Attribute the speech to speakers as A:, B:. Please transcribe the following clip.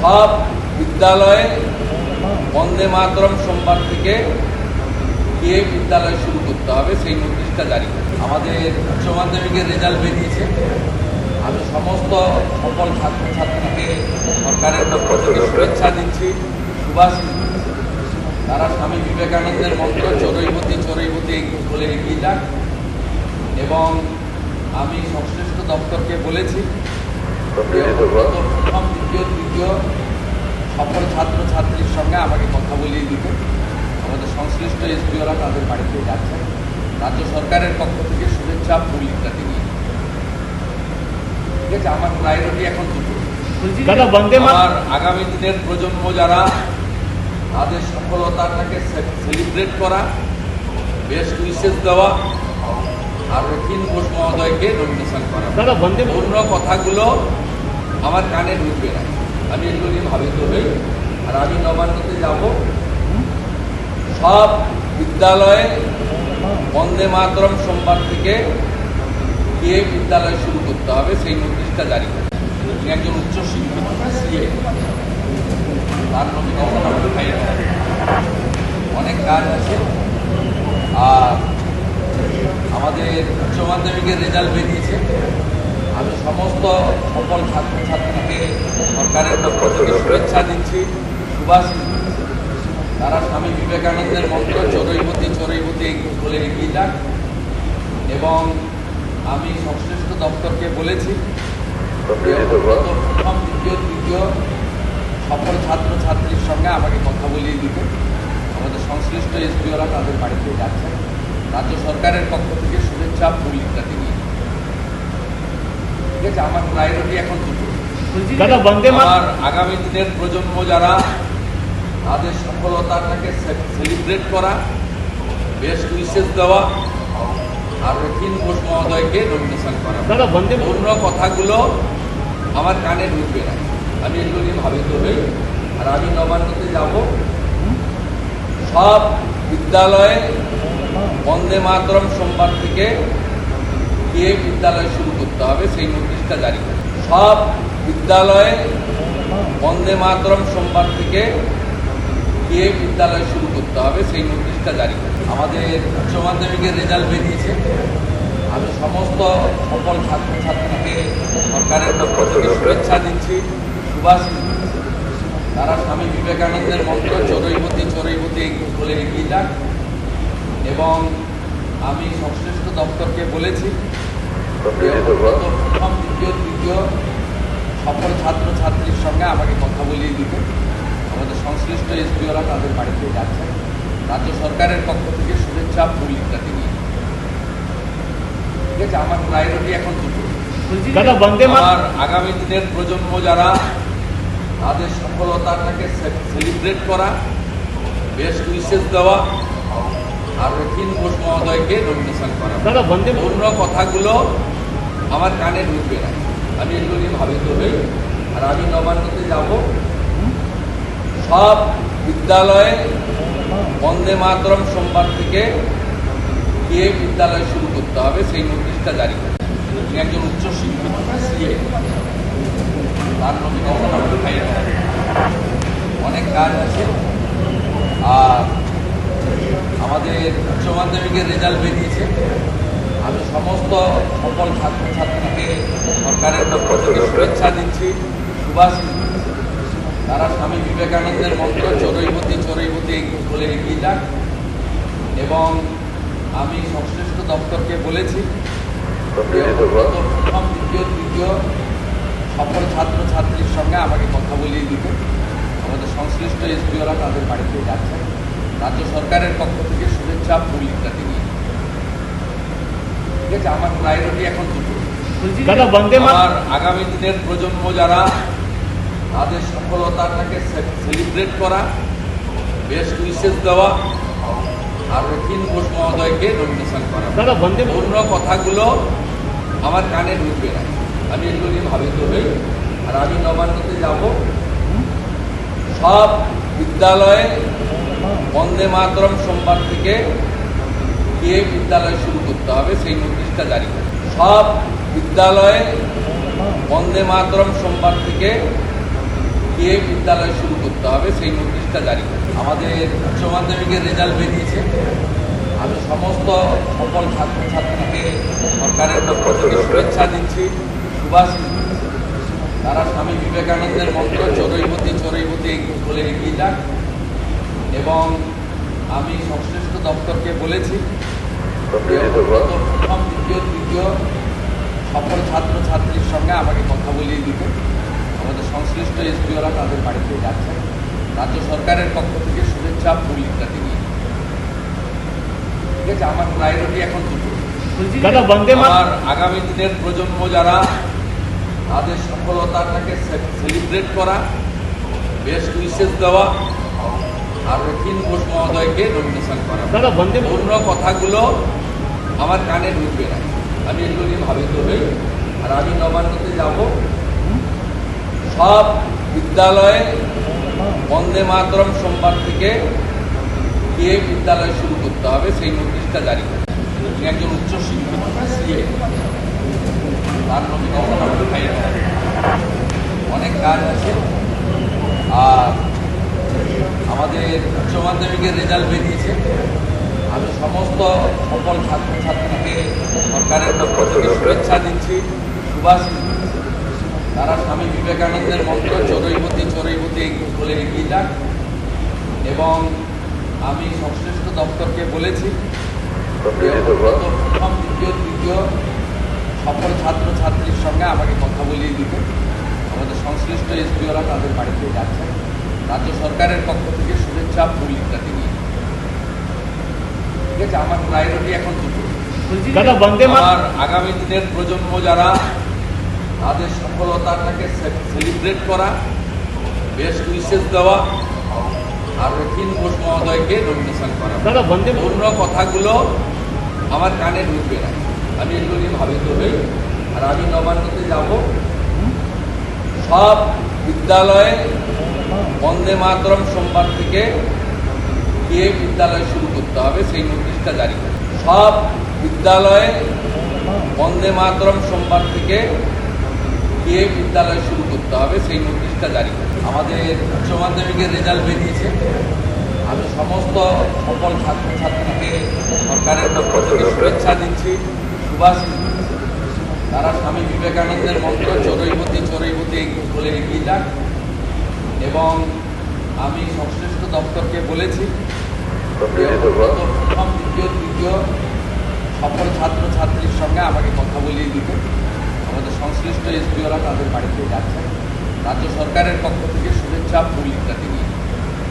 A: সব বিদ্যালয়ে বন্দে মাতরম সোমবার থেকে গিয়ে বিদ্যালয় শুরু করতে হবে সেই নোটিশটা জারি করে আমাদের উচ্চ মাধ্যমিকের রেজাল্ট বেরিয়েছে। আমি সমস্ত সকল ছাত্রছাত্রীকে সরকারের পক্ষ থেকে শুভেচ্ছা দিচ্ছি, সুভাষিস দিচ্ছি। তারা স্বামী বিবেকানন্দের মন্ত্র চড়ৈবতী চড়ৈবতী বলে এগিয়ে যান এবং আমি সংশ্লিষ্ট দপ্তরকে বলেছি প্রথম দ্বিতীয় তৃতীয় সকল ছাত্রছাত্রীর সঙ্গে আমাকে কথা বলিয়ে দিতে। আমাদের সংশ্লিষ্ট এসপিওরা তাদের বাড়িতে যাচ্ছে। রাজ্য সরকারের পক্ষ থেকে শুভেচ্ছা ফুল ইত্যাদি নিয়ে। ঠিক আছে, আমার প্রায়োরিটি এখন দুটো। আমার আগামী দিনের প্রজন্ম যারা তাদের সফলতাটাকে সেলিব্রেট করা, বেস্ট উইশেস দেওয়া আর রথীন ঘোষ মহোদয়কে নমিনেশন করা। অন্য কথাগুলো আমার কানে ঢুকবে না, আমি এগুলো নিয়ে ভাবিত হই। আর আমি নবান্নতে যাব, সব বিদ্যালয়ে বন্দে মাতরম সোমবার থেকে গিয়ে বিদ্যালয় শুরু করতে হবে সেই নোটিশটা জারি করে। তিনি একজন উচ্চ শিক্ষিত সিএ, তার নমিনেশন আমি ফাইল করি। অনেক কাজ আছে। আর আমাদের উচ্চ মাধ্যমিকের রেজাল্ট বেরিয়েছে। আমি সমস্ত সকল ছাত্রছাত্রীকে সরকারের পক্ষ থেকে শুভেচ্ছা দিচ্ছি, সুভাষিস দিচ্ছি। তারা স্বামী বিবেকানন্দের মন্ত্র চড়ৈবতী চড়ৈবতী বলে এগিয়ে যান এবং আমি সংশ্লিষ্ট দপ্তরকে বলেছি প্রথম দ্বিতীয় তৃতীয় সকল ছাত্রছাত্রীর সঙ্গে আমাকে কথা বলিয়ে দিতে। আমাদের সংশ্লিষ্ট এসপিওরা তাদের বাড়িতে যাচ্ছে। রাজ্য সরকারের পক্ষ থেকে শুভেচ্ছা ফুল ইত্যাদি নিয়ে। ঠিক আছে, আমার প্রায়োরিটি এখন দুটো। আমার আগামী দিনের প্রজন্ম যারা তাদের সফলতাটাকে সেলিব্রেট করা, বেস্ট উইশেস দেওয়া আর রথীন ঘোষ মহোদয়কে নমিনেশন করা। অন্য কথাগুলো আমার কানে ঢুকবে না, আমি এগুলো নিয়ে ভাবিত হই। আর আমি নবান্নতে যাব, সব বিদ্যালয়ে বন্দে মাতরম সোমবার থেকে গিয়ে বিদ্যালয় শুরু করতে হবে সেই নোটিশটা জারি করে। সব বিদ্যালয়ে বন্দে মাতরম সোমবার থেকে গিয়ে বিদ্যালয় শুরু করতে হবে সেই নোটিশটা জারি করে আমাদের উচ্চ মাধ্যমিকের রেজাল্ট বেরিয়েছে। আমি সমস্ত সকল ছাত্রছাত্রীকে সরকারের পক্ষ থেকে শুভেচ্ছা দিচ্ছি, সুভাষিস দিচ্ছি। তারা স্বামী বিবেকানন্দের মন্ত্র চড়ৈবতী চড়ৈবতী বলে এগিয়ে যান এবং আমি সংশ্লিষ্ট দপ্তরকে বলেছি প্রথম দ্বিতীয় তৃতীয় সকল ছাত্রছাত্রীর সঙ্গে আমাকে কথা বলিয়ে দিতে। আমাদের সংশ্লিষ্ট এসপিওরা তাদের বাড়িতে যাচ্ছে। রাজ্য সরকারের পক্ষ থেকে শুভেচ্ছা ফুল ইত্যাদি নিয়ে। ঠিক আছে, আমার প্রায়োরিটি এখন দুটো। আমার আগামী দিনের প্রজন্ম যারা তাদের সফলতাটাকে সেলিব্রেট করা, বেস্ট উইশেস দেওয়া আর রথীন ঘোষ মহোদয়কে নমিনেশন করা। অন্য কথাগুলো আমার কানে ঢুকবে না, আমি এগুলো নিয়ে ভাবিত হই। আর আমি নবান্নতে যাব, সব বিদ্যালয়ে বন্দে মাতরম সোমবার থেকে গিয়ে বিদ্যালয় শুরু করতে হবে সেই নোটিশটা জারি করে। তিনি একজন উচ্চ শিক্ষিত সিএ, তার নমিনেশন আমি ফাইল করি। অনেক কাজ আছে। আর আমাদের উচ্চ মাধ্যমিকের রেজাল্ট বেরিয়েছে। আমি সমস্ত সকল ছাত্রছাত্রীকে সরকারের পক্ষ থেকে শুভেচ্ছা দিচ্ছি, সুভাষিস দিচ্ছি। তারা স্বামী বিবেকানন্দের মন্ত্র চড়ৈবতী চড়ৈবতী বলে এগিয়ে যান এবং আমি সংশ্লিষ্ট দপ্তরকে বলেছি প্রথম দ্বিতীয় তৃতীয় সকল ছাত্রছাত্রীর সঙ্গে আমাকে কথা বলিয়ে দিতে। আমাদের সংশ্লিষ্ট এসপিওরা তাদের বাড়িতে যাচ্ছে। রাজ্য সরকারের পক্ষ থেকে শুভেচ্ছা ফুল ইত্যাদি নিয়ে। ঠিক আছে, আমার প্রায়োরিটি এখন দুটো। আমার আগামী দিনের প্রজন্ম যারা তাদের সফলতাটাকে সেলিব্রেট করা, বেস্ট উইশেস দেওয়া আর রথীন ঘোষ মহোদয়কে নমিনেশন করা। অন্য কথাগুলো আমার কানে ঢুকবে না, আমি এগুলো নিয়ে ভাবিত হই। আর আমি নবান্নতে যাব, সব বিদ্যালয়ে বন্দে মাতরম সোমবার থেকে গিয়ে বিদ্যালয় শুরু করতে হবে সেই নোটিশটা জারি করে। সব বিদ্যালয়ে বন্দে মাতরম সোমবার থেকে গিয়ে বিদ্যালয় শুরু করতে হবে সেই নোটিশটা জারি করে। আমাদের উচ্চ মাধ্যমিকের রেজাল্ট বেরিয়েছে। আমি সমস্ত সকল ছাত্রছাত্রীকে সরকারের পক্ষ থেকে শুভেচ্ছা দিচ্ছি, শুভাশিস দিচ্ছি। তারা স্বামী বিবেকানন্দের মন্ত্র চড়ৈবতী চড়ৈবতী বলে এগিয়ে যাক। এবং আমি সংশ্লিষ্ট দপ্তরকে বলেছি প্রথম দ্বিতীয় তৃতীয় সকল ছাত্রছাত্রীর সঙ্গে আমাকে কথা বলিয়ে দিতে। আমাদের সংশ্লিষ্ট এসপিওরা তাদের বাড়িতে যাচ্ছেন। রাজ্য সরকারের পক্ষ থেকে শুভেচ্ছা ফুল ইত্যাদি নিয়ে। ঠিক আছে, আমার প্রায়োরিটি এখন দুটো। আমার আগামী দিনের প্রজন্ম যারা, তাদের সফলতাটাকে সেলিব্রেট করা, বেস্ট উইশেস দেওয়া, আর রথীন ঘোষ মহোদয়কে নমিনেশন করা। অন্য কথাগুলো আমার কানে ঢুকবে না, আমি এগুলো নিয়ে ভাবিত হই। আর আমি নবান্নতে যাব, সব বিদ্যালয়ে বন্দে মাতরম সোমবার থেকে গিয়ে বিদ্যালয় শুরু করতে হবে সেই নোটিশটা জারি করে। তিনি একজন উচ্চশিক্ষিত সিএ, তার নমিনেশন আমাকে পাই না। অনেক কাজ আছে। আর আমাদের উচ্চ মাধ্যমিকের রেজাল্ট বেরিয়েছে। আমি সমস্ত সকল ছাত্রছাত্রীকে সরকারের পক্ষ থেকে শুভেচ্ছা দিচ্ছি, শুভাশিস দিচ্ছি। তারা স্বামী বিবেকানন্দের মন্ত্র চড়ৈবতী চড়ৈবতী বলে এগিয়ে যাক। এবং আমি সংশ্লিষ্ট দপ্তরকে বলেছি প্রথম দ্বিতীয় তৃতীয় সকল ছাত্রছাত্রীর সঙ্গে আমাকে কথা বলিয়ে দিতে। আমাদের সংশ্লিষ্ট এসপিওরা তাদের বাড়িতে যাচ্ছেন। রাজ্য সরকারের পক্ষ থেকে শুভেচ্ছা ফুল ইত্যাদি নিয়ে। ঠিক আছে, আমার প্রায়োরিটি এখন দুটো। আমার আগামী দিনের প্রজন্ম যারা, তাদের সফলতাটাকে সেলিব্রেট করা, বেস্ট উইশেস দেওয়া, আর রথীন ঘোষ মহোদয়কে নমিনেশন করা। অন্য কথাগুলো আমার কানে ঢুকবে না, আমি এগুলো নিয়ে ভাবিত হই। আর আমি নবান্নতে যাব, সব বিদ্যালয়ে বন্দে মাতরম সোমবার থেকে গিয়ে বিদ্যালয় শুরু করতে হবে সেই নোটিশটা জারি করে। সব বিদ্যালয়ে বন্দে মাতরম সোমবার থেকে গিয়ে বিদ্যালয় শুরু করতে হবে সেই নোটিশটা জারি করে। আমাদের উচ্চ মাধ্যমিকের রেজাল্ট বেরিয়েছে। আমি সমস্ত সকল ছাত্রছাত্রীকে সরকারের পক্ষ থেকে শুভেচ্ছা দিচ্ছি, শুভাশিস দিচ্ছি। তারা স্বামী বিবেকানন্দের মন্ত্র চড়ৈবতী চড়ৈবতী বলে এগিয়ে যাক। এবং আমি সংশ্লিষ্ট দপ্তরকে বলেছি প্রথম দ্বিতীয় তৃতীয় সকল ছাত্রছাত্রীর সঙ্গে আমাকে কথা বলিয়ে দিতে। আমাদের সংশ্লিষ্ট এসপিওরা তাদের বাড়িতে যাচ্ছেন। রাজ্য সরকারের পক্ষ থেকে শুভেচ্ছা ফুল ইত্যাদি নিয়ে।